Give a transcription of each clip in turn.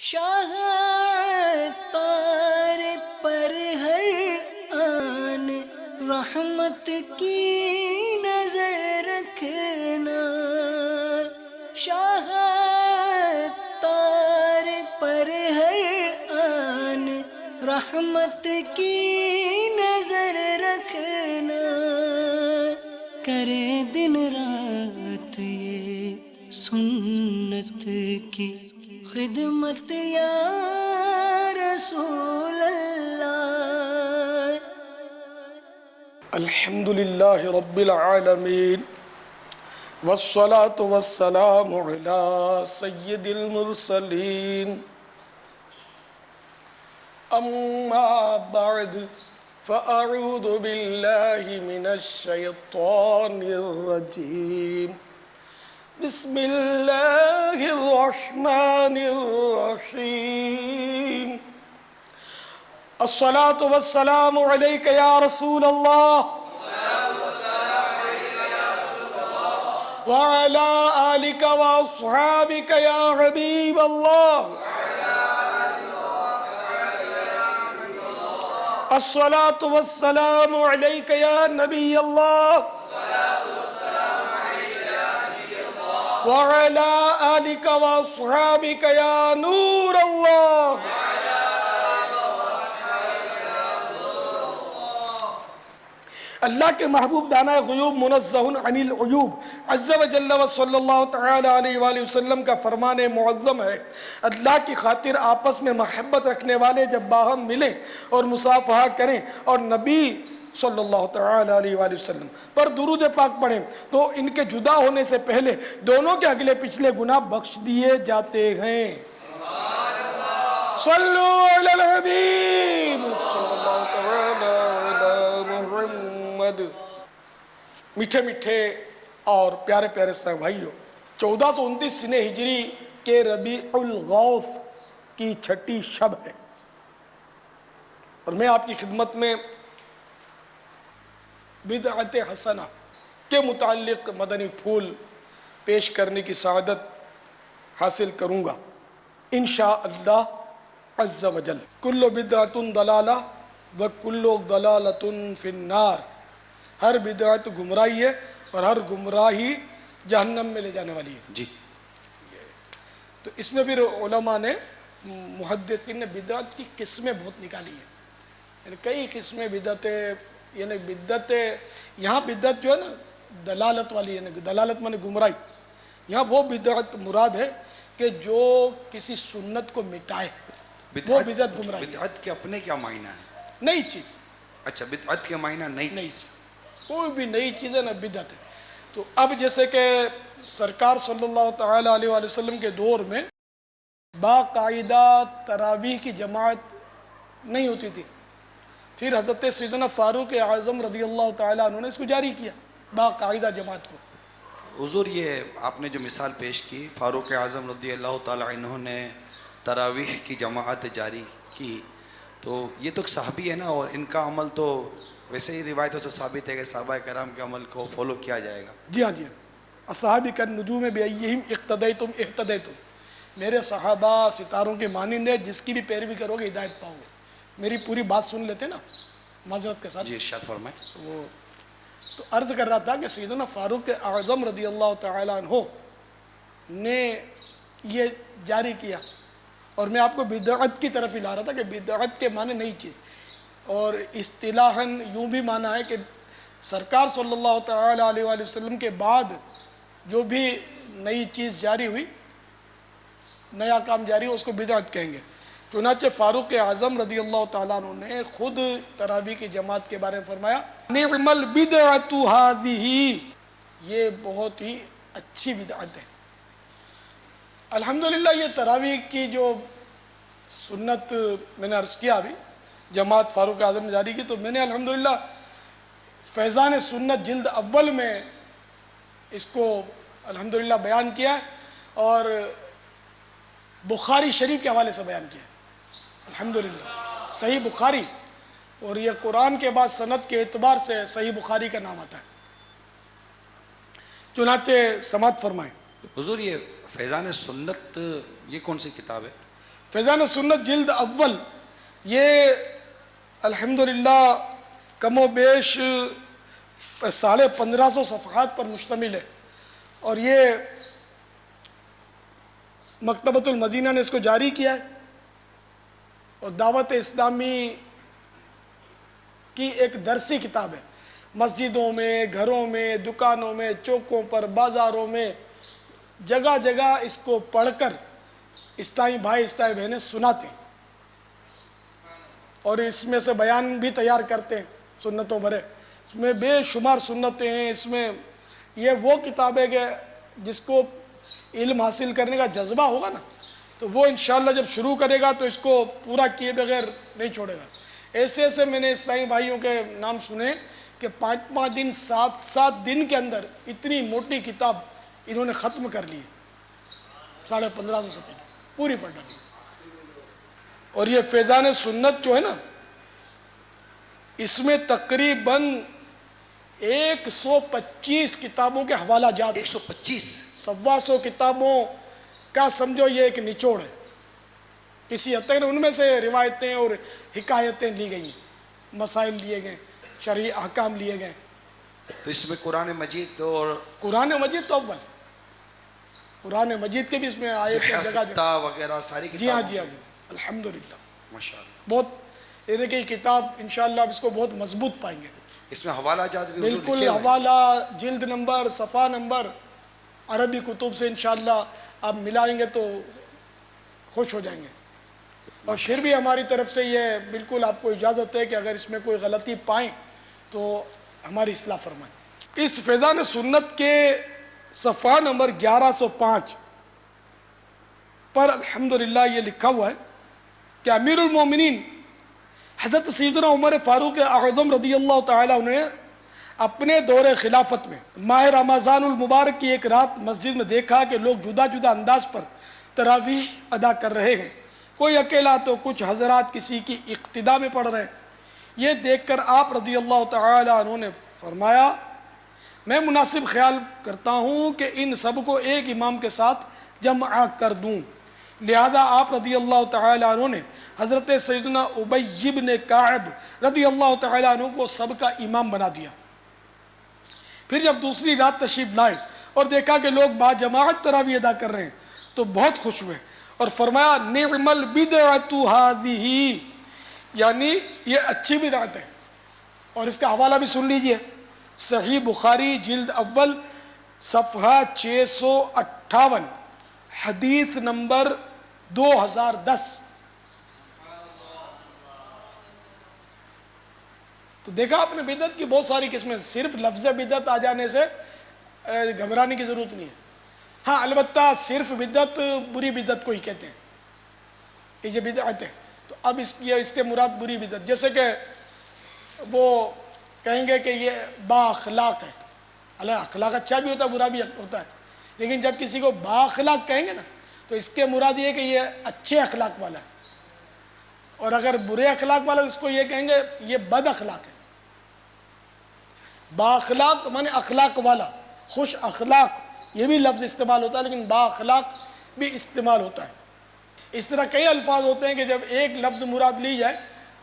شاہ عطار پر ہر آن رحمت کی نظر رکھنا، شاہ عطار پر ہر آن رحمت کی نظر رکھنا، کرے دن رات یہ سنت کی خدمت یا رسول اللہ۔ الحمدللہ رب العالمین والصلاة والسلام علی سید المرسلین، اما بعد فاعوذ باللہ من الشیطان الرجیم، بسم اللہ الرحمن الرحیم، الصلاة والسلام علیک یا رسول اللہ وعلى آلك وأصحابك يا حبيب الله، الصلاة والسلام عليك يا نبي الله وعلى آلك وأصحابك يا نور الله۔ اللہ کے محبوب دانہ غیوب منزہ عن العیوب عز و جل و صلی اللہ تعالی علیہ وآلہ وسلم کا فرمان معظم ہے، اللہ کی خاطر آپس میں محبت رکھنے والے جب باہم ملیں اور مصافحہ کریں اور نبی صلی اللہ تعالی علیہ وآلہ وسلم پر درود پاک پڑھیں تو ان کے جدا ہونے سے پہلے دونوں کے اگلے پچھلے گناہ بخش دیے جاتے ہیں۔ صلو علی الحبیب صلی اللہ تعالی علی محمد۔ میٹھے میٹھے اور پیارے پیارے صاحب بھائیو، 1429 سنہ ہجری کے ربیع الاوّل کی چھٹی شب ہے اور میں آپ کی خدمت میں بدعت حسنہ کے متعلق مدنی پھول پیش کرنے کی سعادت حاصل کروں گا انشاءاللہ عز و جل۔ کل بدعت ضلالہ وکل ضلالۃ فی النار، ہر بدعت گمراہی ہے اور ہر گمراہی جہنم میں لے جانے والی ہے۔ جی تو اس میں پھر علماء نے محدثین نے بدعت کی قسمیں بہت نکالی ہیں، یعنی کئی قسمیں بدعتیں، یعنی بدعت یہاں بدعت جو ہے نا دلالت والی ہے، دلالت مانے گمراہی، یہاں وہ بدعت مراد ہے کہ جو کسی سنت کو مٹائے، وہ بدعت گمراہی۔ بدعت کے اپنے کیا معنی ہے؟ نئی چیز، اچھا بدعت کے معنی نئی چیز، کوئی بھی نئی چیز ہے نا بدعت ہے۔ تو اب جیسے کہ سرکار صلی اللہ تعالی علیہ وآلہ وسلم کے دور میں باقاعدہ تراویح کی جماعت نہیں ہوتی تھی، پھر حضرت سیدنا فاروق اعظم رضی اللہ تعالیٰ عنہ نے اس کو جاری کیا باقاعدہ جماعت کو۔ حضور یہ آپ نے جو مثال پیش کی فاروق اعظم رضی اللہ تعالی عنہ نے تراویح کی جماعت جاری کی، تو یہ تو ایک صحابی ہے نا، اور ان کا عمل تو ویسے ہی روایتوں سے ثابت ہے کہ صحابہ کرام کے عمل کو فالو کیا جائے گا۔ جی ہاں جی ہاں، اصحابی کالنجوم بأیہم اقتدیتم اہتدیتم، میرے صحابہ ستاروں کے مانند ہیں، جس کی بھی پیروی کرو گے ہدایت پاؤ گے۔ میری پوری بات سن لیتے نا معذرت کے ساتھ۔ جی ارشاد فرمائیں۔ تو عرض کر رہا تھا کہ سیدنا فاروق اعظم رضی اللہ تعالیٰ عنہ نے یہ جاری کیا، اور میں آپ کو بدعت کی طرف ہی لا رہا تھا کہ بدعت کے معنی نئی چیز، اور اصطلاحاً یوں بھی معنی ہے کہ سرکار صلی اللہ تعالی علیہ وآلہ وسلم کے بعد جو بھی نئی چیز جاری ہوئی، نیا کام جاری ہو، اس کو بدعت کہیں گے۔ چنانچہ فاروق اعظم رضی اللہ تعالیٰ عنہ نے خود تراویح کی جماعت کے بارے میں فرمایا نعم البدعۃ ھذہ، یہ بہت ہی اچھی بدعت ہے۔ الحمدللہ یہ تراویح کی جو سنت میں نے عرض کیا ابھی جماعت فاروق اعظم نے جاری کی، تو میں نے الحمدللہ فیضان سنت جلد اول میں اس کو الحمدللہ بیان کیا اور بخاری شریف کے حوالے سے بیان کیا الحمدللہ، صحیح بخاری، اور یہ قرآن کے بعد سند کے اعتبار سے صحیح بخاری کا نام آتا ہے۔ چنانچہ سماعت فرمائیں۔ حضور یہ فیضان سنت یہ کون سی کتاب ہے؟ فیضان سنت جلد اول یہ الحمدللہ کم و بیش 1550 صفحات پر مشتمل ہے، اور یہ مکتبۃ المدینہ نے اس کو جاری کیا ہے، اور دعوت اسلامی کی ایک درسی کتاب ہے۔ مسجدوں میں، گھروں میں، دکانوں میں، چوکوں پر، بازاروں میں، جگہ جگہ اس کو پڑھ کر اسلامی بھائی اسلامی بہنیں سناتے ہیں، اور اس میں سے بیان بھی تیار کرتے ہیں سنتوں بھرے۔ اس میں بے شمار سنتیں ہیں۔ اس میں یہ وہ کتاب ہے کہ جس کو علم حاصل کرنے کا جذبہ ہوگا نا، تو وہ انشاءاللہ جب شروع کرے گا تو اس کو پورا کیے بغیر نہیں چھوڑے گا۔ ایسے ایسے میں نے اسلامی بھائیوں کے نام سنے کہ 5 دن 7 دن کے اندر اتنی موٹی کتاب انہوں نے ختم کر لی، 1550 صفحے پوری پڑھ ڈالی۔ اور یہ فیضان سنت جو ہے نا، اس میں تقریباً 125 کتابوں کے حوالہ جات، 125 125 کتابوں کا سمجھو یہ ایک نچوڑ ہے۔ کسی حد تک ان میں سے روایتیں اور حکایتیں لی گئی ہیں، مسائل لیے گئے، شرعی احکام لیے گئے۔ تو اس میں قرآن مجید اور قرآن مجید تو اول، قرآن مجید کے بھی اس میں آئے تھے جگہ جگہ ستہ وغیرہ ساری جی ہاں کتاب جی ہاں جی الحمدللہ ماشاءاللہ۔ بہت یعنی کہ یہ کتاب انشاءاللہ آپ اس کو بہت مضبوط پائیں گے۔ اس میں حوالہ جات بھی حضور بالکل لکھے ہوئے ہیں۔ حوالہ، جلد نمبر، صفحہ نمبر عربی کتب سے انشاءاللہ آپ ملائیں گے تو خوش ہو جائیں گے۔ اور پھر بھی ہماری طرف سے یہ بالکل آپ کو اجازت ہے کہ اگر اس میں کوئی غلطی پائیں تو ہماری اصلاح فرمائیں۔ اس فیضان سنت کے صفحہ نمبر 1105 پر الحمدللہ یہ لکھا ہوا ہے کہ امیر المومنین حضرت سیدنا عمر فاروق اعظم رضی اللہ تعالیٰ عنہ نے اپنے دور خلافت میں ماہ رمضان المبارک کی ایک رات مسجد میں دیکھا کہ لوگ جدا جدا انداز پر تراویح ادا کر رہے ہیں، کوئی اکیلا تو کچھ حضرات کسی کی اقتداء میں پڑھ رہے ہیں۔ یہ دیکھ کر آپ رضی اللہ تعالیٰ عنہ نے فرمایا، میں مناسب خیال کرتا ہوں کہ ان سب کو ایک امام کے ساتھ جمع کر دوں۔ لہذا آپ رضی اللہ تعالیٰ عنہ نے حضرت سیدنا ابی بن کعب رضی اللہ تعالیٰ عنہ کو سب کا امام بنا دیا۔ پھر جب دوسری رات تشریف لائے اور دیکھا کہ لوگ با جماعت تراویح ادا کر رہے ہیں تو بہت خوش ہوئے اور فرمایا، نعم البدعۃ ھذہ، یعنی یہ اچھی بدعت ہے۔ اور اس کا حوالہ بھی سن لیجئے، صحیح بخاری جلد اول صفحہ 658 حدیث نمبر 2010۔ تو دیکھا آپ نے بدعت کی بہت ساری قسمیں، صرف لفظ بدعت آ جانے سے گھبرانے کی ضرورت نہیں ہے۔ ہاں البتہ صرف بدعت بری بدعت کو ہی کہتے ہیں کہ یہ بدعت ہے، تو اب اس کے مراد بری بدعت، جیسے کہ وہ کہیں گے کہ یہ با اخلاق ہے۔ اخلاق اچھا بھی ہوتا ہے، برا بھی ہوتا ہے، لیکن جب کسی کو با اخلاق کہیں گے نا تو اس کے مراد یہ ہے کہ یہ اچھے اخلاق والا ہے، اور اگر برے اخلاق والا اس کو یہ کہیں گے یہ بد اخلاق ہے۔ با اخلاق مانے اخلاق والا، خوش اخلاق یہ بھی لفظ استعمال ہوتا ہے، لیکن با اخلاق بھی استعمال ہوتا ہے۔ اس طرح کئی الفاظ ہوتے ہیں کہ جب ایک لفظ مراد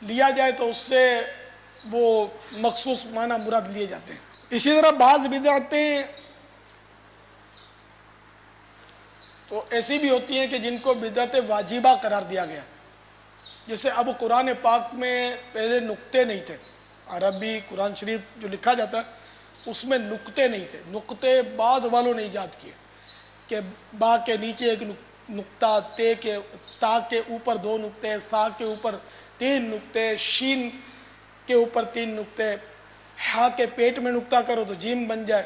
لیا جائے تو اس سے وہ مخصوص معنی مراد لیے جاتے ہیں۔ اسی طرح بعض بدعتیں تو ایسی بھی ہوتی ہیں کہ جن کو بدعت واجبہ قرار دیا گیا، جیسے اب قرآن پاک میں پہلے نقطے نہیں تھے، عربی قرآن شریف جو لکھا جاتا ہے اس میں نقطے نہیں تھے۔ نقطے بعد والوں نے ایجاد کیے کہ با کے نیچے ایک نقطہ، تا کے اوپر 2 نقطے، سا کے اوپر 3 نقطے، شین کے اوپر 3 نقطے، ہا کے پیٹ میں نقطہ کرو تو جیم بن جائے،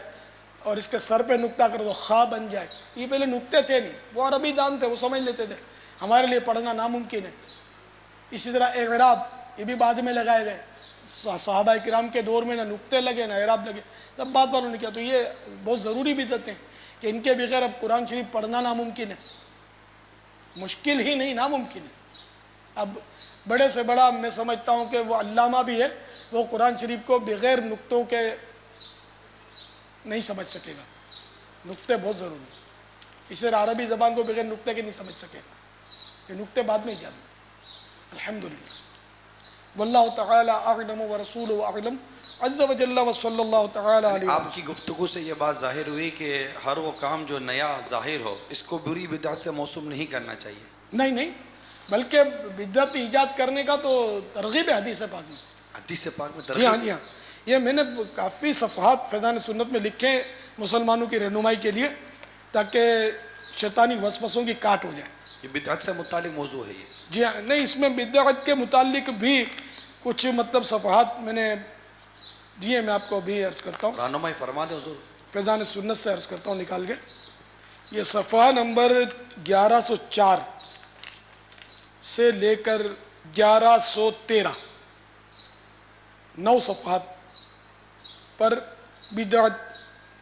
اور اس کے سر پہ نقطہ کرو تو خا بن جائے۔ یہ پہلے نقطے تھے نہیں، وہ عربی دان تھے، وہ سمجھ لیتے تھے، ہمارے لیے پڑھنا ناممکن ہے۔ اسی طرح اعراب یہ بھی بعد میں لگائے گئے، صحابہ کرام کے دور میں نہ نقطے لگے نہ اعراب لگے، تب بعد والوں نے کیا۔ تو یہ بہت ضروری بدعتیں ہیں کہ ان کے بغیر اب قرآن شریف پڑھنا ناممکن ہے، مشکل ہی نہیں ناممکن ہے۔ اب بڑے سے بڑا میں سمجھتا ہوں کہ وہ علامہ بھی ہے، وہ قرآن شریف کو بغیر نقطوں کے نہیں سمجھ سکے گا، نقطے بہت ضروری ہیں۔ اس طرح عربی زبان کو بغیر نقطے کے نہیں سمجھ سکے گا۔ یہ نقطے بعد میں ہی جاننا. الحمدللہ واللہ تعالی اعلم ورسولہ اعلم عز وجل وصلی اللہ تعالی علیہ. آپ کی گفتگو سے یہ بات ظاہر ہوئی کہ ہر وہ کام جو نیا ظاہر ہو اس کو بری بدعت سے موسوم نہیں کرنا چاہیے. نہیں بلکہ بدعت ایجاد کرنے کا تو ترغیب ہے حدیث پاک میں. حدیث پاک میں جی ہاں ترغیب. یہ میں نے کافی صفحات فیضان سنت میں لکھے ہیں مسلمانوں کی رہنمائی کے لیے تاکہ شیطانی وسوسوں کی کاٹ ہو جائے. یہ بدعت سے متعلق موضوع ہے یہ. جی ہاں نہیں اس میں بدعت کے متعلق بھی کچھ مطلب صفحات میں نے دیے, میں آپ کو بھی عرض کرتا ہوں. رہنمائی فرما دیں حضور. فیضان سنت سے عرض کرتا ہوں نکال کے. یہ صفحہ نمبر 1104 سے لے کر 1113 9 صفحات پر بدعت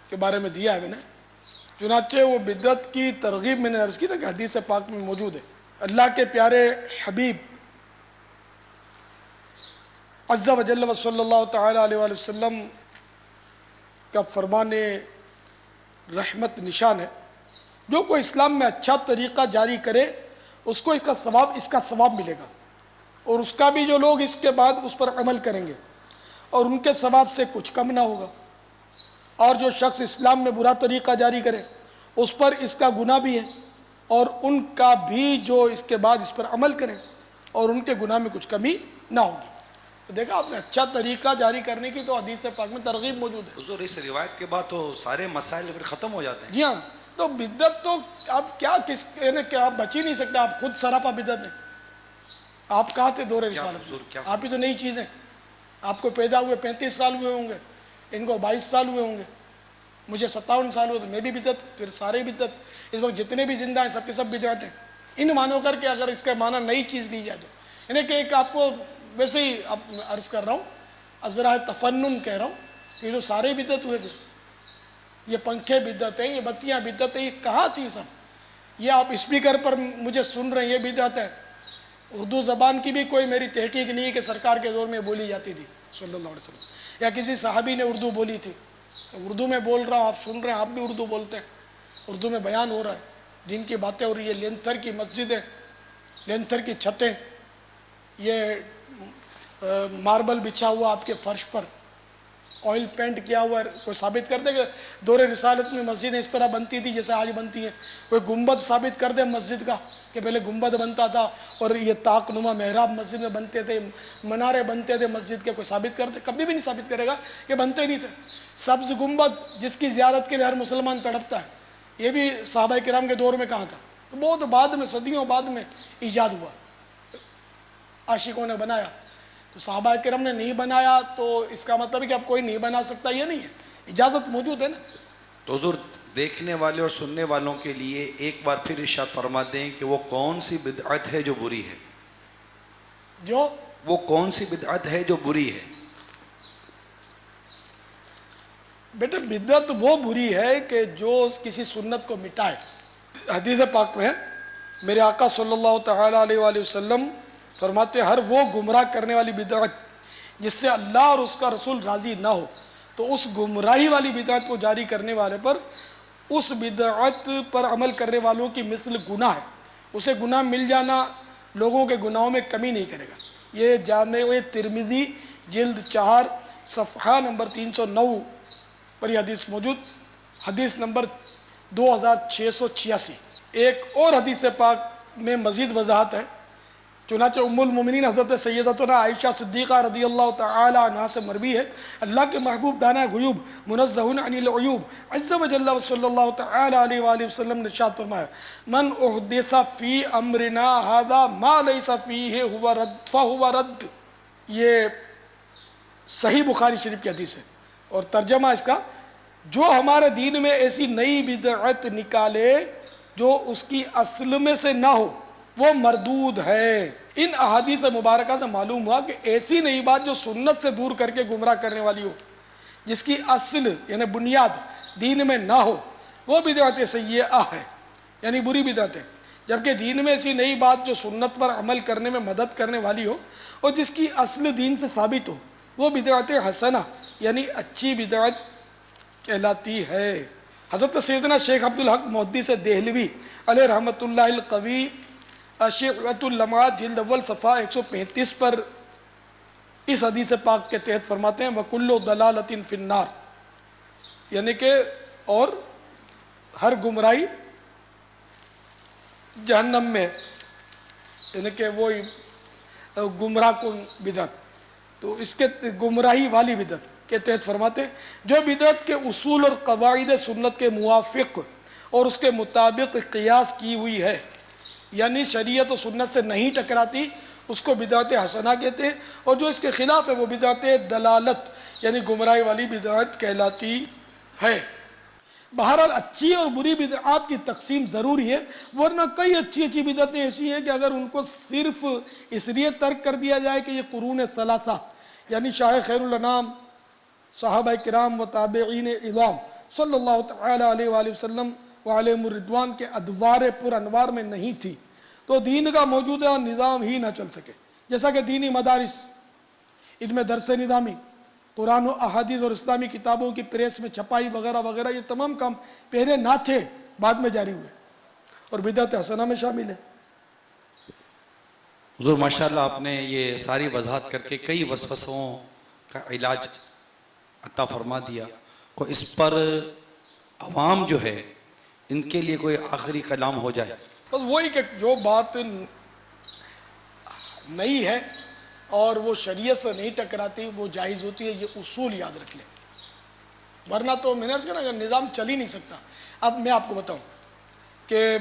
کے بارے میں دیا ہے میں نے. چنانچہ وہ بدعت کی ترغیب میں نے عرض کی نا کہ حدیث پاک میں موجود ہے. اللہ کے پیارے حبیب عز و جل و صلی اللہ تعالی علیہ وآلہ وسلم کا فرمان رحمت نشان ہے, جو کوئی اسلام میں اچھا طریقہ جاری کرے اس کو اس کا ثواب ملے گا, اور اس کا بھی جو لوگ اس کے بعد اس پر عمل کریں گے اور ان کے ثواب سے کچھ کم نہ ہوگا. اور جو شخص اسلام میں برا طریقہ جاری کرے اس پر اس کا گناہ بھی ہے, اور ان کا بھی جو اس کے بعد اس پر عمل کریں اور ان کے گناہ میں کچھ کمی نہ ہوگی. تو دیکھا آپ نے اچھا طریقہ جاری کرنے کی تو حدیث پاک میں ترغیب موجود ہے. حضور اس روایت کے بعد تو سارے مسائل پھر ختم ہو جاتے ہیں. جی ہاں, تو بدعت تو آپ کیا کس کہ آپ بچ ہی نہیں سکتے, آپ خود سراپا بدعت ہیں. آپ کہاں تھے دور رسالت میں؟ آپ ہی تو نئی چیزیں. آپ کو پیدا ہوئے 35 سال ہوئے ہوں گے, ان کو 22 سال ہوئے ہوں گے, مجھے 57 سال ہوئے, تو میں بھی بدعت, پھر سارے بدعت. اس وقت جتنے بھی زندہ ہیں سب کے سب بدعت ہیں. ان معنوں کر کے اگر اس کا معنی نئی چیز لی جائے تو یعنی کہ ایک آپ کو ویسے ہی عرض کر رہا ہوں, ازرا تفنن کہہ رہا ہوں کہ جو سارے بدعت ہوئے تھے, یہ پنکھے بدعت ہیں, یہ بتیاں بدعت ہیں, یہ کہاں تھی سب؟ یہ آپ اسپیکر پر مجھے سن رہے ہیں, یہ بدعت ہے. اردو زبان کی بھی کوئی میری تحقیق نہیں ہے کہ سرکار کے دور میں بولی جاتی تھی صلی اللہ علیہ وسلم, یا کسی صحابی نے اردو بولی تھی. اردو میں بول رہا ہوں, آپ سن رہے ہیں, آپ بھی اردو بولتے ہیں, اردو میں بیان ہو رہا ہے, دین کی باتیں ہو رہی ہے. لینتھر کی مسجدیں, لینتھر کی چھتیں, یہ ماربل بچھا ہوا آپ کے فرش پر, آئل پینٹ کیا ہوا ہے. کوئی ثابت کر دے کہ دور رسالت میں مسجدیں اس طرح بنتی تھی جیسے آج بنتی ہیں؟ کوئی گنبد ثابت کر دے مسجد کا کہ پہلے گنبد بنتا تھا اور یہ طاق نما محراب مسجد میں بنتے تھے, منارے بنتے تھے مسجد کے, کوئی ثابت کر دے؟ کبھی بھی نہیں ثابت کرے گا کہ بنتے نہیں تھے. سبز گنبد جس کی زیارت کے لیے ہر مسلمان تڑپتا ہے, یہ بھی صحابہ کرام کے دور میں کہاں تھا؟ بہت بعد میں, صدیوں بعد میں ایجاد ہوا, عاشقوں نے بنایا. تو صحابہ کرام نے نہیں بنایا تو اس کا مطلب ہے کہ اب کوئی نہیں بنا سکتا, یہ نہیں ہے, اجازت موجود ہے نا. تو حضور دیکھنے والے اور سننے والوں کے لیے ایک بار پھر ارشاد فرما دیں کہ وہ کون سی بدعت ہے جو بری ہے. وہ کون سی بدعت ہے جو بری ہے؟ بیٹے بدعت وہ بری ہے کہ جو کسی سنت کو مٹائے. حدیث پاک میں ہے, میرے آقا صلی اللہ تعالی علیہ وآلہ وسلم فرماتے ہیں, ہر وہ گمراہ کرنے والی بدعت جس سے اللہ اور اس کا رسول راضی نہ ہو, تو اس گمراہی والی بدعت کو جاری کرنے والے پر اس بدعت پر عمل کرنے والوں کی مثل گناہ ہے. اسے گناہ مل جانا لوگوں کے گناہوں میں کمی نہیں کرے گا. یہ جامع ترمذی جلد 4 صفحہ نمبر 309 پر یہ حدیث موجود, حدیث نمبر 2686. ایک اور حدیث پاک میں مزید وضاحت ہے. چنانچہ ام المومنین حضرت سیدتنا عائشہ صدیقہ رضی اللہ تعالی عنہا سے مروی ہے, اللہ کے محبوب دانہ غیوب منزہ عن العیوب عز و جل صلی اللہ تعالی علیہ وآلہ وسلم نے ارشاد فرمایا, من احدث فی امرنا ھذا ما لیس فیہ فہو رد. یہ صحیح بخاری شریف کی حدیث ہے, اور ترجمہ اس کا, جو ہمارے دین میں ایسی نئی بدعت نکالے جو اس کی اصل میں سے نہ ہو وہ مردود ہے. ان احادیث مبارکہ سے معلوم ہوا کہ ایسی نئی بات جو سنت سے دور کر کے گمراہ کرنے والی ہو, جس کی اصل یعنی بنیاد دین میں نہ ہو, وہ بدعت سیئہ ہے, یعنی بری بدعت ہے. جبکہ دین میں ایسی نئی بات جو سنت پر عمل کرنے میں مدد کرنے والی ہو اور جس کی اصل دین سے ثابت ہو, وہ بدعت حسنہ یعنی اچھی بدعت کہلاتی ہے. حضرت سیدنا شیخ عبدالحق محدث دہلوی علیہ رحمۃ اللہ القوی شیعۃ اللمعات جلد اول صفحہ 135 پر اس حدیث پاک کے تحت فرماتے ہیں وَكُلُّ ضَلَالَةٍ فِي النَّارِ، یعنی کہ اور ہر گمراہی جہنم میں، یعنی کہ وہی گمراہ کن بدعت، تو اس کے گمراہی والی بدعت کے تحت فرماتے ہیں جو بدعت کے اصول اور قواعد سنت کے موافق اور اس کے مطابق قیاس کی ہوئی ہے، یعنی شریعت و سنت سے نہیں ٹکراتی، اس کو بدعت حسنہ کہتے ہیں، اور جو اس کے خلاف ہے وہ بدعت دلالت یعنی گمراہی والی بدعت کہلاتی ہے۔ بہرحال اچھی اور بری بدعات کی تقسیم ضروری ہے، ورنہ کئی اچھی بدعتیں ایسی ہیں کہ اگر ان کو صرف اس لیے ترک کر دیا جائے کہ یہ قرون ثلاثہ یعنی شاہ خیر الانام، صحابہ کرام و تابعین اعظام صلی اللہ تعالی علیہ وآلہ وسلم وعلیہم الرضوان کے ادوار پر انوار میں نہیں تھی تو دین کا موجودہ نظام ہی نہ چل سکے، جیسا کہ دینی مدارس، ان میں درس نظامی، قرآن و احادیث اور اسلامی کتابوں کی پریس میں چھپائی وغیرہ وغیرہ، یہ تمام کام پہلے نہ تھے، بعد میں جاری ہوئے اور بدعت حسنہ میں شامل ہے۔ حضور ماشاءاللہ آپ نے یہ ساری وضاحت کر کے کئی وسوسوں کا علاج عطا فرما دیا، کو اس پر عوام جو ہے ان کے لیے کوئی آخری کلام ہو جائے؟ بس وہی کہ جو بات نئی ہے اور وہ شریعت سے نہیں ٹکراتی وہ جائز ہوتی ہے، یہ اصول یاد رکھ لیں، ورنہ تو میں نے عرض کیا نا نظام چل ہی نہیں سکتا۔ اب میں آپ کو بتاؤں کہ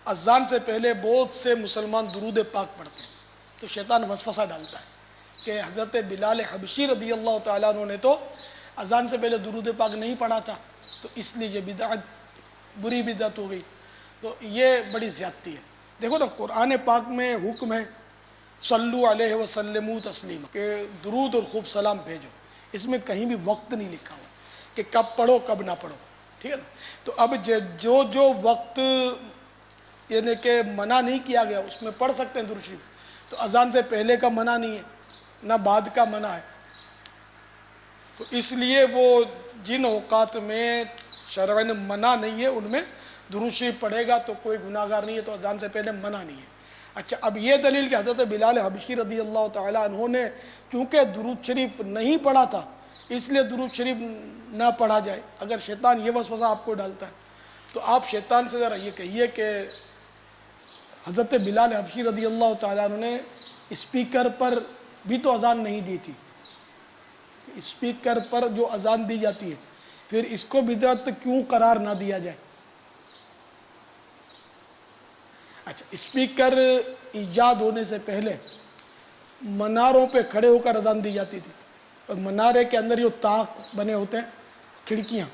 اذان سے پہلے بہت سے مسلمان درود پاک پڑھتے ہیں، تو شیطان وسوسہ ڈالتا ہے کہ حضرت بلال حبشی رضی اللہ تعالیٰ عنہ نے تو اذان سے پہلے درود پاک نہیں پڑھا تھا، تو اس لیے یہ بدعت بری بدعت ہو گئی، تو یہ بڑی زیادتی ہے۔ دیکھو نا قرآن پاک میں حکم ہے صلو علیہ وسلموا تسلیما کہ درود اور خوب سلام بھیجو، اس میں کہیں بھی وقت نہیں لکھا ہوا کہ کب پڑھو کب نہ پڑھو، ٹھیک ہے نا؟ تو اب جو وقت یعنی کہ منع نہیں کیا گیا اس میں پڑھ سکتے ہیں درود شریف، تو اذان سے پہلے کا منع نہیں ہے نہ بعد کا منع ہے، تو اس لیے وہ جن اوقات میں شرعاً منع نہیں ہے ان میں درود شریف پڑھے گا تو کوئی گناہ گار نہیں ہے، تو اذان سے پہلے منع نہیں ہے۔ اچھا اب یہ دلیل کہ حضرت بلال حبشی رضی اللہ تعالیٰ عنہ نے چونکہ درود شریف نہیں پڑھا تھا اس لیے درود شریف نہ پڑھا جائے، اگر شیطان یہ وسوسہ آپ کو ڈالتا ہے تو آپ شیطان سے ذرا یہ کہیے کہ حضرت بلال حبشی رضی اللہ تعالیٰ عنہ نے اسپیکر پر بھی تو اذان نہیں دی تھی، اسپیکر پر جو اذان دی جاتی ہے پھر اس کو بدعت کیوں قرار نہ دیا جائے؟ اچھا اسپیکر ایجاد ہونے سے پہلے مناروں پہ کھڑے ہو کر اذان دی جاتی تھی، اور منارے کے اندر جو طاق بنے ہوتے ہیں کھڑکیاں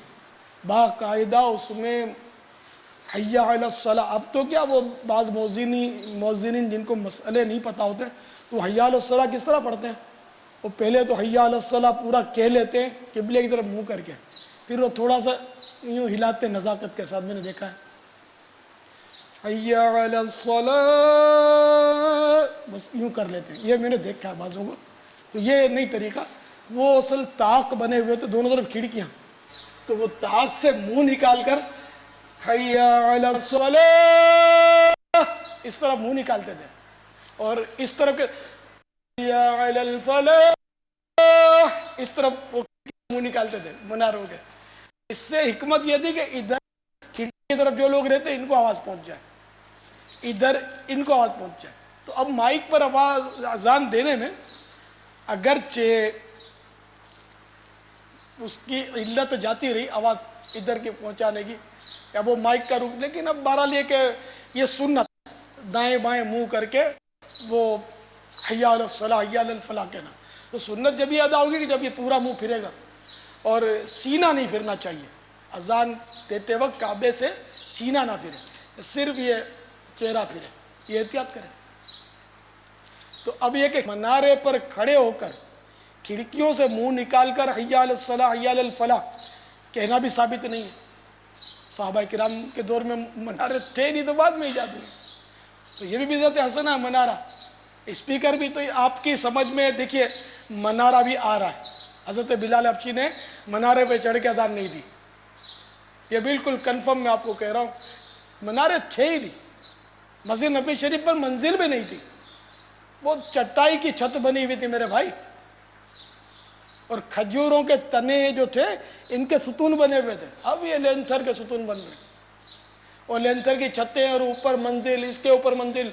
باقاعدہ اس میں حی علی الصلاۃ، اب تو کیا وہ بعض مؤذنین جن کو مسئلے نہیں پتہ ہوتے تو حی علی الصلاۃ کس طرح پڑھتے ہیں، وہ پہلے تو حی علی الصلاۃ پورا کہہ لیتے ہیں قبلے کی طرف منہ کر کے، پھر وہ تھوڑا سا یوں ہلاتے نزاکت کے ساتھ، میں نے دیکھا ہے حی علی الصلاۃ بس یوں کر لیتے ہیں، یہ میں نے دیکھا ہے بعضوں کو، تو یہ نہیں طریقہ، وہ اصل طاق بنے ہوئے تو دونوں طرف کھڑکیاں، تو وہ طاق سے منہ نکال کر حی علی الصلاۃ اس طرح منہ نکالتے تھے، اور اس طرف کے حی علی الفلاح اس طرف وہ منہ نکالتے تھے مناروں کے۔ اس سے حکمت یہ تھی کہ ادھر کھڑکی کی طرف جو لوگ رہتے ان کو آواز پہنچ جائے، ادھر ان کو آواز پہنچ جائے، تو اب مائک پر آواز اذان دینے میں اگرچہ اس کی علت جاتی رہی آواز ادھر کے پہنچانے کی یا وہ مائک کا رک، لیکن اب بہرحال یہ کہ یہ سنت دائیں بائیں منہ کر کے وہ حی علی الصلاۃ حی علی الفلاح کہنا، تو سنت جب یہ ادا ہوگی کہ جب یہ پورا منہ پھرے گا، اور سینہ نہیں پھرنا چاہیے، اذان دیتے وقت کعبے سے سینہ نہ پھرے، صرف یہ چہرہ پھرے، یہ احتیاط کریں۔ تو اب یہ کہ منارے پر کھڑے ہو کر کھڑکیوں سے منہ نکال کر حی علی الصلاۃ حی علی الفلاح کہنا بھی ثابت نہیں ہے، صحابہ کرام کے دور میں منارے تھے نہیں تو بعد میں ایجاد ہوئی، تو یہ بھی بدعت حسنہ ہے منارہ، اسپیکر بھی، تو آپ کی سمجھ میں دیکھیے منارہ بھی آ رہا ہے، حضرت بلال حبشی نے منارے پہ چڑھ کے اذان نہیں دی، یہ بالکل کنفرم میں آپ کو کہہ رہا ہوں، منارے تھے ہی نہیں، مسجد نبی شریف پر منزل بھی نہیں تھی، وہ چٹائی کی چھت بنی ہوئی تھی میرے بھائی، اور کھجوروں کے تنے جو تھے ان کے ستون بنے ہوئے تھے. اب یہ لینتھر کے ستون بن رہے، اور لینتھر کی چھتیں اور اوپر منزل، اس کے اوپر منزل.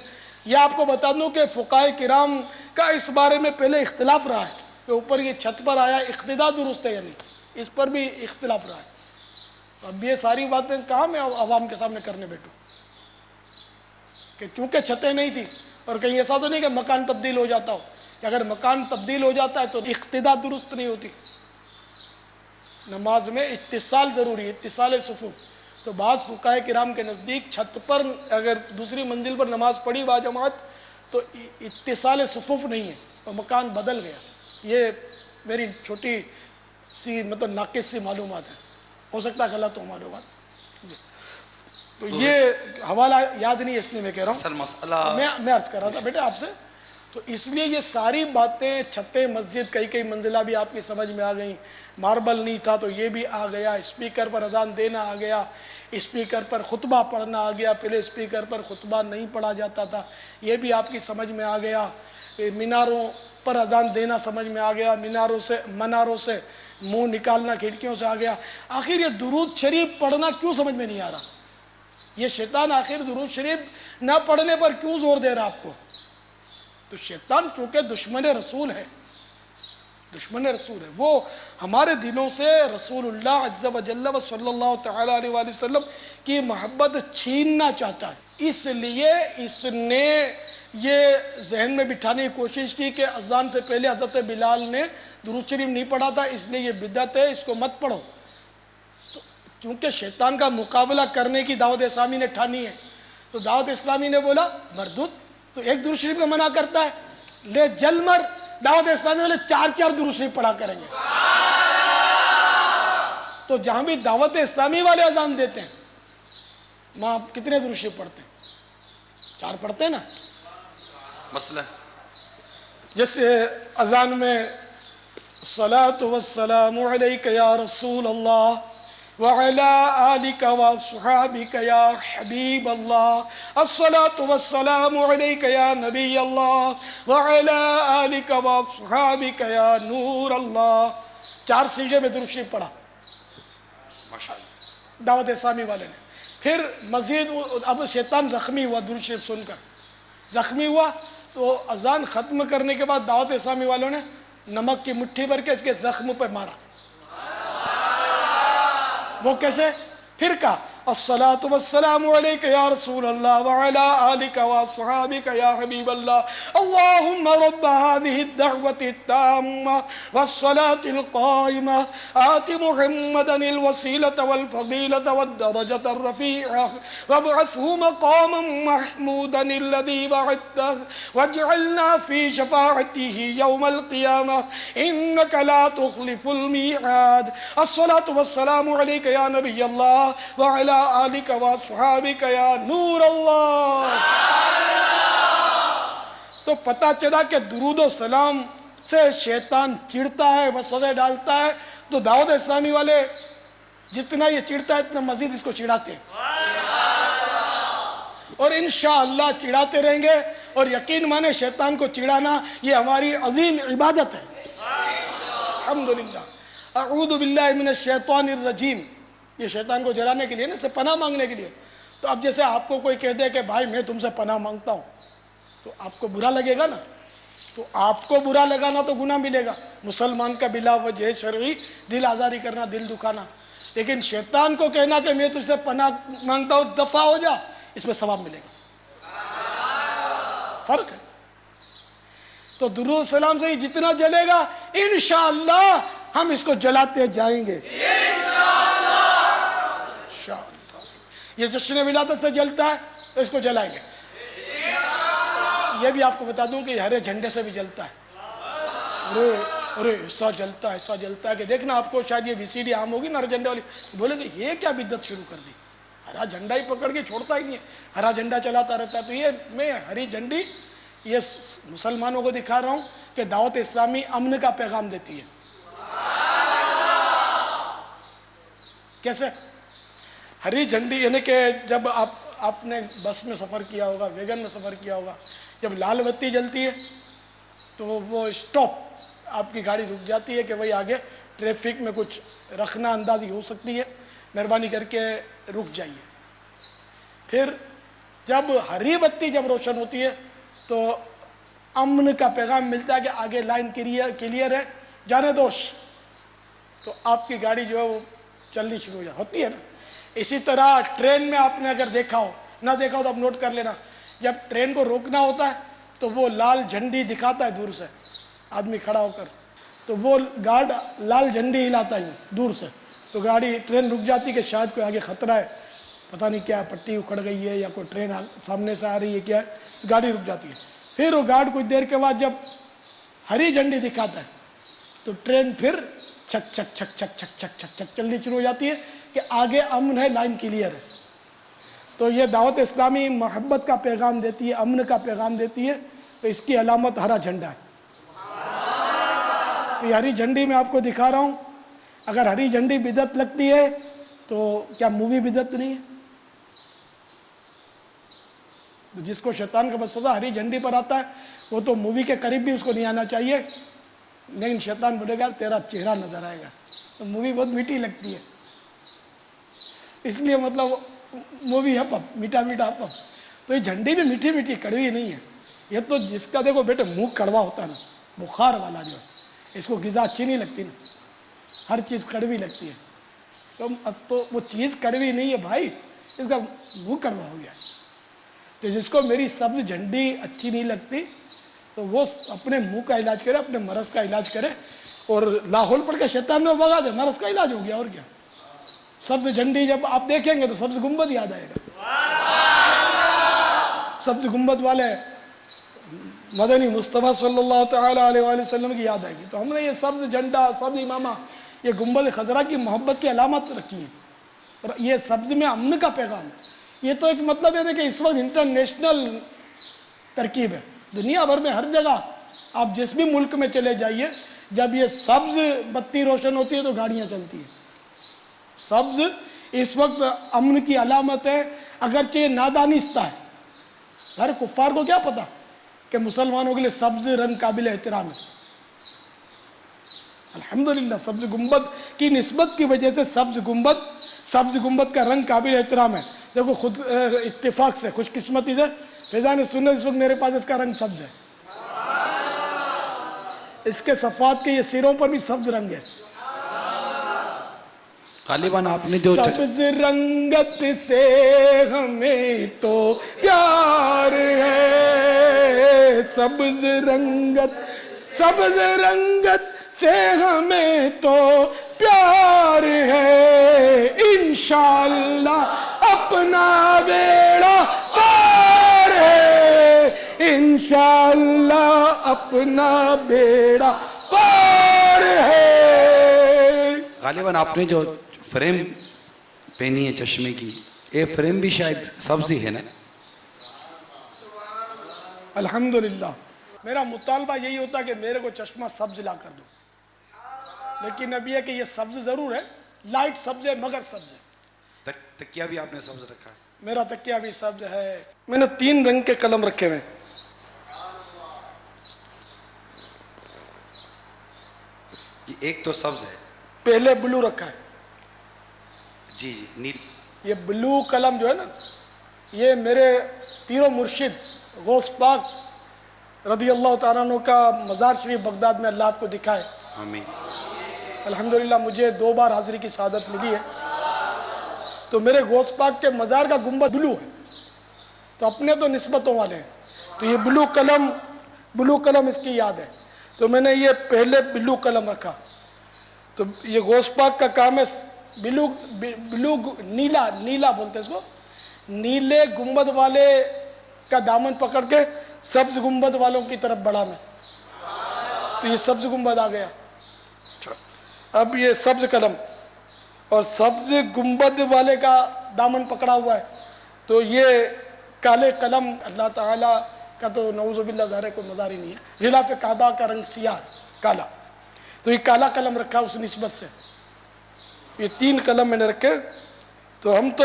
یہ آپ کو بتا دوں کہ فقہائے کرام کا اس بارے میں پہلے اختلاف رہا ہے کہ اوپر یہ چھت پر آیا اقتدا درست ہے یا نہیں، اس پر بھی اختلاف رہا ہے. اب یہ ساری باتیں کہاں میں عوام کے سامنے کرنے بیٹھوں کہ چونکہ چھتیں نہیں تھی. اور کہیں ایسا تو نہیں کہ مکان تبدیل ہو جاتا ہو، کہ اگر مکان تبدیل ہو جاتا ہے تو اقتدا درست نہیں ہوتی. نماز میں اتصال ضروری ہے، اتصال صفوف. تو بعض فقہائے کرام کے نزدیک چھت پر اگر دوسری منزل پر نماز پڑھی باجماعت تو اتصال صفوف نہیں ہے اور مکان بدل گیا. یہ میری چھوٹی سی مطلب ناقص سی معلومات ہے، ہو سکتا ہے غلط ہو معلومات. تو یہ حوالہ یاد نہیں ہے اس لیے میں کہہ رہا اصل ہوں، مسئلہ میں عرض کر رہا تھا بیٹے آپ سے. تو اس لیے یہ ساری باتیں، چھتیں مسجد کئی منزلہ بھی آپ کی سمجھ میں آ گئیں. ماربل نہیں تھا تو یہ بھی آ گیا، اسپیکر پر اذان دینا آ گیا، اسپیکر پر خطبہ پڑھنا آ گیا. پہلے اسپیکر پر خطبہ نہیں پڑھا جاتا تھا، یہ بھی آپ کی سمجھ میں آ گیا. میناروں پر اذان دینا سمجھ میں آ گیا، مناروں سے منہ نکالنا کھڑکیوں سے آ گیا. آخر یہ درود شریف پڑھنا کیوں سمجھ میں نہیں آ رہا؟ یہ شیطان آخر درود شریف نہ پڑھنے پر کیوں زور دے رہا آپ کو؟ تو شیطان چونکہ دشمن رسول ہے، وہ ہمارے دلوں سے رسول اللہ عز و جل و صلی اللہ تعالیٰ علیہ وآلہ وسلم کی محبت چھیننا چاہتا ہے. اس لیے اس نے یہ ذہن میں بٹھانے کی کوشش کی کہ اذان سے پہلے حضرت بلال نے درود شریف نہیں پڑھا تھا، اس لیے یہ بدعت ہے، اس کو مت پڑھو. تو چونکہ شیطان کا مقابلہ کرنے کی دعوت اسلامی نے ٹھانی ہے، تو دعوت اسلامی نے بولا مردود تو ایک درود شریف کا منع کرتا ہے، لے جل مر. دعوت اسلامی والے 4 درود شریف پڑھا کریں گے. تو جہاں بھی دعوت اسلامی والے اذان دیتے ہیں وہاں کتنے درود شریف پڑھتے ہیں؟ 4 پڑھتے ہیں نا. مسئلہ جیسے اذان میں الصلاۃ والسلام علیک یا رسول اللہ وعلی آلک واصحابک یا حبیب اللہ، الصلاۃ والسلام علیک یا نبی اللہ وعلی آلک واصحابک یا نور اللہ. 4 سیغے میں درود شریف پڑھا ماشاءاللہ. دعوت اسلامی والے نے. پھر مزید اب شیطان زخمی ہوا، درود شریف سن کر زخمی ہوا، تو اذان ختم کرنے کے بعد دعوت اسلامی والوں نے نمک کی مٹھی بھر کے اس کے زخم پہ مارا. وہ کیسے؟ پھر کہا الصلاۃ والسلام علیک یا رسول اللہ وعلی آلک واصحابک یا حبیب اللہ، اللہم رب هذه الدعوة التامة والصلاة القائمة آت محمدا الوسیلة والفضیلة والدرجة الرفیعة وابعثه مقاما محمودا الذي وعدته واجعلنا في شفاعته يوم القيامة انك لا تخلف الميعاد. الصلاة والسلام علیک یا نبی اللہ وعلی آلک واصحابک یا نور اللہ. تو پتہ چلا کہ درود و سلام سے شیطان چڑھتا ہے، وسوسے ڈالتا ہے. تو دعوت اسلامی والے جتنا یہ چڑھتا ہے اتنا مزید اس کو چڑھاتے ہیں، اور انشاءاللہ چڑھاتے رہیں گے. اور یقین مانے شیطان کو چڑھانا یہ ہماری عظیم عبادت ہے. الحمدللہ. اعوذ باللہ من الشیطان الرجیم، یہ شیطان کو جلانے کے لیے نا، سے پناہ مانگنے کے لیے. تو اب جیسے آپ کو کوئی کہہ دے کہ بھائی میں تم سے پناہ مانگتا ہوں، تو آپ کو برا لگے گا نا. تو آپ کو برا لگانا تو گناہ ملے گا. مسلمان کا بلا وجہ شرعی دل آزاری کرنا، دل دکھانا. لیکن شیطان کو کہنا کہ میں تجھ سے پناہ مانگتا ہوں دفع ہو جا، اس میں ثواب ملے گا. فرق ہے. تو درود سلام سے ہی جتنا جلے گا انشاءاللہ ہم اس کو جلاتے جائیں گے انشاءاللہ. یہ جشن ولادت سے جلتا ہے تو اس کو جلائیں گے. یہ بھی آپ کو بتا دوں کہ یہ ہرے جھنڈے سے بھی جلتا ہے. ارے ایسا جلتا ہے، ایسا جلتا ہے کہ دیکھنا آپ کو شاید یہ VCD عام ہوگی نا ہر جھنڈے والی، بولیں گے یہ کیا بدعت شروع کر دی، ہرا جھنڈا ہی پکڑ کے چھوڑتا ہی نہیں ہے، ہرا جھنڈا چلاتا رہتا ہے. تو یہ میں ہری جھنڈی یہ مسلمانوں کو دکھا رہا ہوں کہ دعوت اسلامی امن کا پیغام دیتی ہے. کیسے؟ ہری جھنڈی یعنی کہ جب آپ نے بس میں سفر کیا ہوگا، ویگن میں سفر کیا ہوگا، جب لال بتی جلتی ہے تو وہ اسٹاپ، آپ کی گاڑی رک جاتی ہے کہ بھائی آگے ٹریفک میں کچھ رکھنا اندازی ہو سکتی ہے، مہربانی کر کے رک جائیے۔ پھر جب ہری بتی جب روشن ہوتی ہے تو امن کا پیغام ملتا ہے کہ آگے لائن کلیئر ہے، جانے دوش، تو آپ کی گاڑی جو ہے وہ چلنی شروع ہوتی ہے نا۔ اسی طرح ٹرین میں آپ نے اگر دیکھا ہو، نہ دیکھا ہو تو آپ نوٹ کر لینا، جب ٹرین کو روکنا ہوتا ہے تو وہ لال جھنڈی دکھاتا ہے دور سے آدمی کھڑا ہو کر، تو وہ گارڈ لال جھنڈی ہلاتا ہے دور سے، تو گاڑی ٹرین رک جاتی کہ شاید کوئی آگے خطرہ ہے، پتہ نہیں کیا پٹی اکھڑ گئی ہے یا کوئی ٹرین سامنے سے آ رہی ہے، کیا ہے، گاڑی رک جاتی ہے۔ پھر وہ گارڈ کچھ دیر کے بعد جب ہری جھنڈی دکھاتا ہے تو ٹرین پھر چھک چھک چھک چھک چھک چھک چھک چھک چلنی شروع ہو جاتی ہے کہ آگے امن ہے، لائن کلیئر ہے۔ تو یہ دعوت اسلامی محبت کا پیغام دیتی ہے، امن کا پیغام دیتی ہے، تو اس کی علامت ہرا جھنڈا ہے۔ تو یہ ہری جھنڈی میں آپ کو دکھا رہا ہوں، اگر ہری جھنڈی بدعت لگتی ہے تو کیا مووی بدعت نہیں ہے؟ جس کو شیطان کا وسوسہ ہری جھنڈی پر آتا ہے وہ تو مووی کے قریب بھی اس کو نہیں آنا چاہیے، لیکن شیطان بولے گا تیرا چہرہ نظر آئے گا، تو مووی بہت میٹھی لگتی ہے، اس لیے مطلب مووی ہپ ہپ، میٹھا میٹھا ہپ ہپ، تو یہ جھنڈی بھی میٹھی میٹھی کڑوی نہیں ہے، یہ تو جس کا دیکھو بیٹے منہ کڑوا ہوتا ہے نا، بخار والا جو ہے، اس کو غذا اچھی نہیں لگتی نا، ہر چیز کڑوی لگتی ہے، تو وہ چیز کڑوی نہیں ہے بھائی، اس کا منہ کڑوا ہو گیا۔ تو جس کو میری سبز جھنڈی اچھی نہیں لگتی تو وہ اپنے منہ کا علاج کرے، اپنے مرض کا علاج کرے، اور لاہور پڑھ کے شیطان میں بھگا دے، مرض کا علاج ہو گیا، اور کیا۔ سبز جھنڈی جب آپ دیکھیں گے تو سبز گنبد یاد آئے گا، سبز گنبد والے مدنی مصطفیٰ صلی اللہ تعالی علیہ وآلہ وسلم کی یاد آئے گی۔ تو ہم نے یہ سبز جھنڈا، سبز امامہ، یہ گنبد خضرا کی محبت کی علامت رکھی ہے، اور یہ سبز میں امن کا پیغام ہے۔ یہ تو ایک مطلب ہے کہ اس وقت انٹرنیشنل ترکیب ہے، دنیا بھر میں ہر جگہ آپ جس بھی ملک میں چلے جائیے، جب یہ سبز بتی روشن ہوتی ہے تو گاڑیاں چلتی ہیں۔ سبز اس وقت امن کی علامت ہے، اگرچہ یہ نادانستہ ہے، ہر کفار کو کیا پتا کہ مسلمانوں کے لیے سبز رنگ قابل احترام ہے۔ الحمدللہ سبز گنبد کی نسبت کی وجہ سے سبز گنبد کا رنگ قابل احترام ہے۔ دیکھو خود اتفاق سے، خوش قسمتی سے فیضان سنت اس وقت میرے پاس اس کا رنگ سبز ہے، اس کے صفات کے یہ سروں پر بھی سبز رنگ ہے۔ غالباً آپ نے جو سبز رنگت سے ہمیں تو پیار ہے، سبز رنگت سے ہمیں تو پیار ہے، انشاءاللہ اپنا بیڑا پار ہے، انشاءاللہ اپنا بیڑا پار ہے۔ غالباً آپ نے جو فریم پہنی ہے چشمے کی، یہ فریم بھی شاید سبز ہی ہے نا؟ الحمدللہ میرا مطالبہ یہی ہوتا کہ میرے کو چشمہ سبز لا کر دو، لیکن اب یہ کہ یہ سبز ضرور ہے، لائٹ سبز ہے مگر سبز ہے۔ تکیہ بھی آپ نے سبز رکھا ہے؟ میرا تکیہ بھی سبز ہے۔ میں نے 3 رنگ کے قلم رکھے ہوئے، ایک تو سبز ہے، پہلے بلو رکھا ہے، جی جی نیل، یہ بلو قلم جو ہے نا، یہ میرے پیر و مرشد غوث پاک رضی اللہ تعالیٰ عنہ کا مزار شریف بغداد میں اللہ آپ کو دکھائے، آمین۔ الحمدللہ مجھے 2 بار حاضری کی سعادت ملی ہے۔ تو میرے غوث پاک کے مزار کا گنبد بلو ہے، تو اپنے تو نسبتوں والے ہیں، تو یہ بلو قلم اس کی یاد ہے، تو میں نے یہ پہلے بلو قلم رکھا۔ تو یہ غوث پاک کا کام ہے، بلو نیلا بولتے ہیں اس کو، نیلے گنبد والے کا دامن پکڑ کے سبز گنبد والوں کی طرف بڑھا میں، تو یہ سبز گنبد آ گیا۔ اب یہ سبز قلم اور سبز گنبد والے کا دامن پکڑا ہوا ہے، تو یہ کالے قلم اللہ تعالیٰ کا تو نعوذ باللہ ظاہر کوئی مزار ہی نہیں ہے، غلاف کعبہ کا رنگ سیاہ کالا، تو یہ کالا قلم رکھا اس نسبت سے۔ یہ 3 قلم میں نے رکھے، تو ہم تو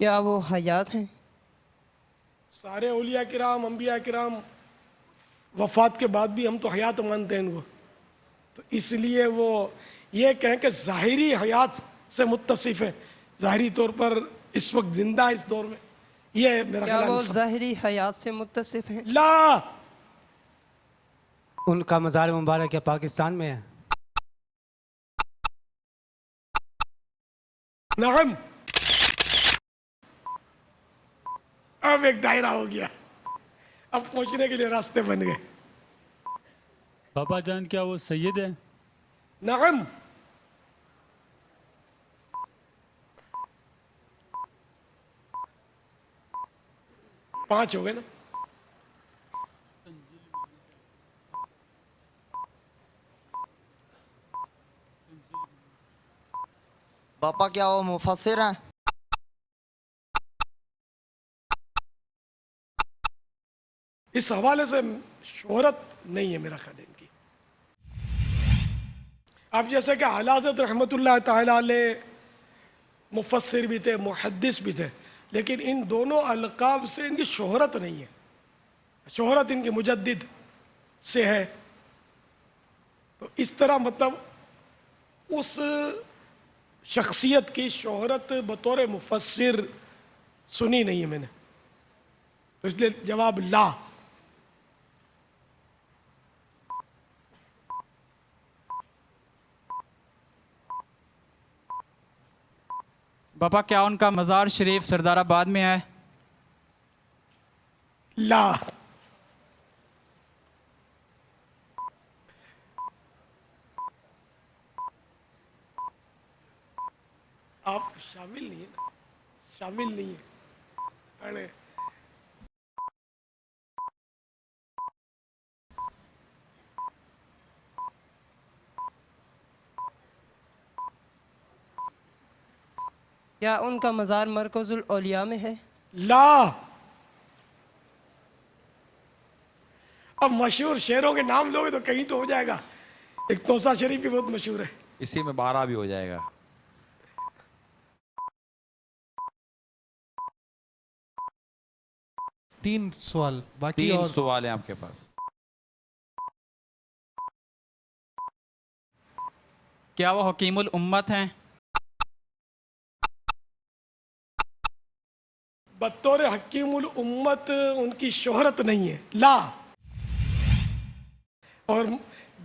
کیا وہ حیات ہیں؟ سارے اولیاء کرام انبیاء کرام وفات کے بعد بھی ہم تو حیات مانتے ہیں ان کو، تو اس لیے وہ یہ کہیں کہ ظاہری حیات سے متصف ہے، ظاہری طور پر اس وقت زندہ ہے اس دور میں، یہ میرا کیا خیال وہ ہے ظاہری حیات سے متصف ہیں؟ لا. ان کا مزار مبارک کیا پاکستان میں ہے؟ نعم. اب ایک دائرہ ہو گیا، اب پہنچنے کے لیے راستے بن گئے. بابا جان کیا وہ سید ہے؟ نعم. پانچ ہو گئے نا. باپا کیا وہ مفسر ہیں؟ اس حوالے سے شہرت نہیں ہے میرا خیال ان کی. اب جیسے کہ اعلیٰ حضرت رحمۃ اللہ تعالیٰ علیہ مفسر بھی تھے، محدث بھی تھے، لیکن ان دونوں القاب سے ان کی شہرت نہیں ہے. شہرت ان کی مجدد سے ہے. تو اس طرح مطلب اس شخصیت کی شہرت بطور مفسر سنی نہیں ہے میں نے، تو اس لیے جواب لا. باپا کیا ان کا مزار شریف سردار آباد میں ہے؟ لا. آپ شامل نہیں ہیں نا، شامل نہیں ہیں. ارے کیا ان کا مزار مرکز الاولیاء میں ہے؟ لا. اب مشہور شہروں کے نام لوگے تو کہیں تو ہو جائے گا. ایک توسا شریف بھی بہت مشہور ہے. اسی میں 12 بھی ہو جائے گا. تین سوال باقی 3 اور سوال ہیں آپ کے پاس. کیا وہ حکیم الامت ہیں؟ بطور حکیم الامت ان کی شہرت نہیں ہے. لا. اور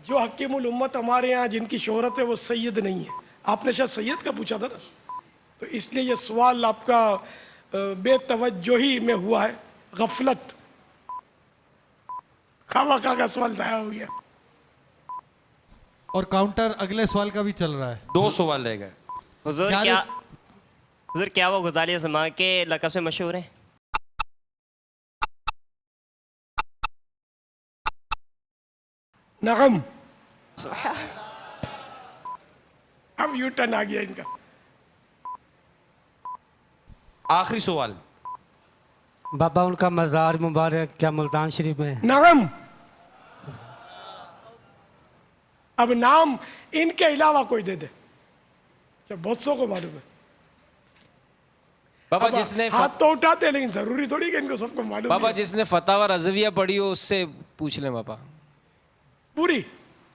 جو حکیم الامت ہمارے ہاں جن کی شہرت ہے وہ سید نہیں ہے. آپ نے شاید سید کا پوچھا تھا نا، تو اس لیے یہ سوال آپ کا بے توجہی میں ہوا ہے، غفلت، خواہ کا سوال ضائع ہو گیا. اور کاؤنٹر اگلے سوال کا بھی چل رہا ہے. 2 سوال رہ گئے. حضور کیا وہ غزالی زمان کے لقب سے مشہور ہیں؟ نعم. اب یو ٹرن آ گیا ان کا. آخری سوال. بابا ان کا مزار مبارک کیا ملتان شریف میں ہے؟ نعم. اب نام ان کے علاوہ کوئی دے دے، بہت سو کو معلوم ہے. بابا اب جس نے ہاتھ تو اٹھاتے ہیں لیکن ضروری تھوڑی کہ ان کو سب کو معلوم بابا ہے. جس نے فتاوی رضویہ پڑھی ہو اس سے پوچھ لیں بابا. پوری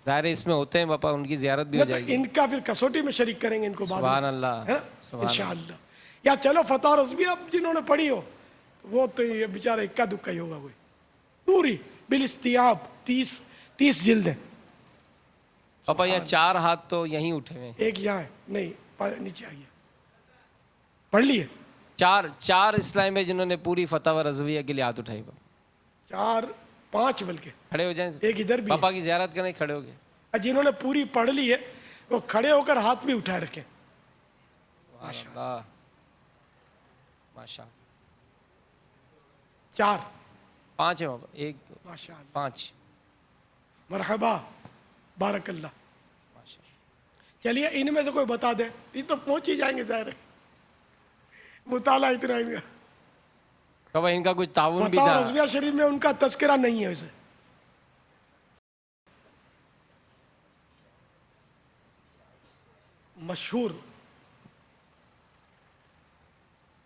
ظاہر اس میں ہوتے ہیں بابا، ان کی زیارت بھی ہو جائے گی. ان کا پھر کسوٹی میں شریک کریں گے ان کو بعد میں. سبحان اللہ. انشاءاللہ. یا چلو فتح رضویہ اب جنہوں نے پڑھی ہو وہ تو یہ بیچارہ اکا دکا ہی ہوگا. کوئی پوری بالاستیاب 30 جلد ہیں. پاپا یہ 4 ہاتھ تو یہیں اٹھے ہوئے ہیں. ایک یہاں ہے، نہیں نیچے آئیے. پڑھ لیے 4 اسلام میں جنہوں نے پوری فتاوی رضویہ کے لیے ہاتھ اٹھائی. 5 بلکہ کھڑے ہو جائیں. ایک ادھر بھی پاپا کی زیارت کرنے کھڑے ہو گئے. جنہوں نے پوری پڑھ لی ہے وہ کھڑے ہو کر ہاتھ بھی اٹھائے رکھیں. ماشاءاللہ ماشاءاللہ. 4 5 ہیں بابا. 1 2 ماشاءاللہ. 5. مرحبا، بارک اللہ. ماشاءاللہ. چلیے ان میں سے کوئی بتا دے. یہ تو پہنچ ہی جائیں گے ظاہر ہے، مطالعہ اتنا ان کا. بابا ان کا کچھ تعاون بھی فتح تھا. رضویہ شریف میں ان کا تذکرہ نہیں ہے ویسے. مشہور